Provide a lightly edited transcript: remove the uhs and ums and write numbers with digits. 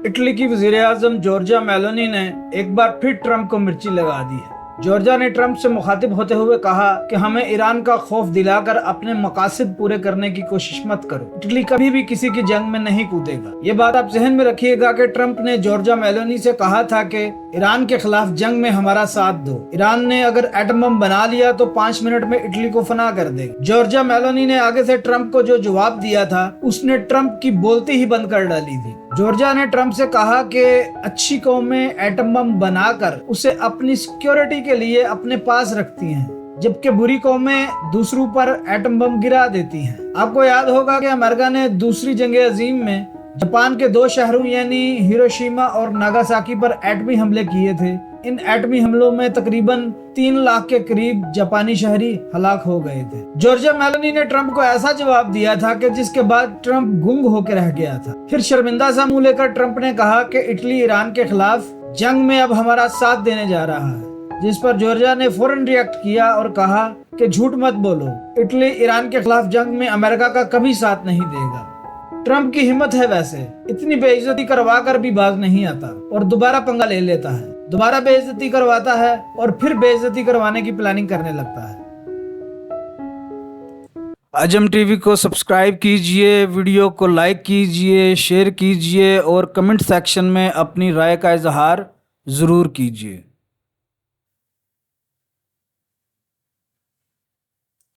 Italy की वज़ीर आज़म Giorgia Meloni ने एक बार फिर ट्रंप को मिर्ची लगा दी है। जॉर्जिया ने ट्रंप से मुखातिब होते हुए कहा कि हमें ईरान का खौफ दिलाकर अपने मकासद पूरे करने की कोशिश मत करो। इटली कभी भी किसी की जंग में नहीं कूदेगा। ये बात आप जहन में रखिएगा कि ट्रंप ने जॉर्जिया मेलोनी से कहा था कि ईरान के खिलाफ जंग में हमारा साथ दो। ईरान ने अगर एटम बम बना लिया तो 5 मिनट में इटली को फना कर देगा। जॉर्जिया मेलोनी ने आगे से ट्रंप को जो जवाब दिया था उसने ट्रंप की बोलती ही बंद कर डाली थी। जॉर्जिया ने ट्रंप से कहा कि अच्छी कौमें एटम बम बनाकर उसे अपनी सिक्योरिटी के लिए अपने पास रखती हैं, जबकि बुरी कौमें दूसरों पर एटम बम गिरा देती हैं। आपको याद होगा कि अमेरिका ने दूसरी जंग अजीम में जापान के 2 शहरों यानी हिरोशिमा और नागासाकी पर एटमी हमले किए थे। इन एटमी हमलों में तकरीबन 3 लाख के करीब जापानी शहरी हलाक हो गए थे। जॉर्जिया मेलोनी ने ट्रंप को ऐसा जवाब दिया था कि जिसके बाद ट्रंप गुंग होकर रह गया था। फिर शर्मिंदा सा मुंह लेकर ट्रंप ने कहा कि इटली ईरान के खिलाफ जंग में अब हमारा साथ देने जा रहा है, जिस पर जॉर्जिया ने फौरन रिएक्ट किया और कहा कि झूठ मत बोलो, इटली ईरान के खिलाफ जंग में अमेरिका का कभी साथ नहीं देगा। ट्रंप की हिम्मत है वैसे, इतनी बेइज्जती करवा कर भी बाज नहीं आता और दोबारा पंगा ले लेता है, दोबारा बेइज्जती करवाता है और फिर बेइज्जती करवाने की प्लानिंग करने लगता है। अजम टीवी को सब्सक्राइब कीजिए, वीडियो को लाइक कीजिए, शेयर कीजिए और कमेंट सेक्शन में अपनी राय का इजहार ज़रूर कीजिए।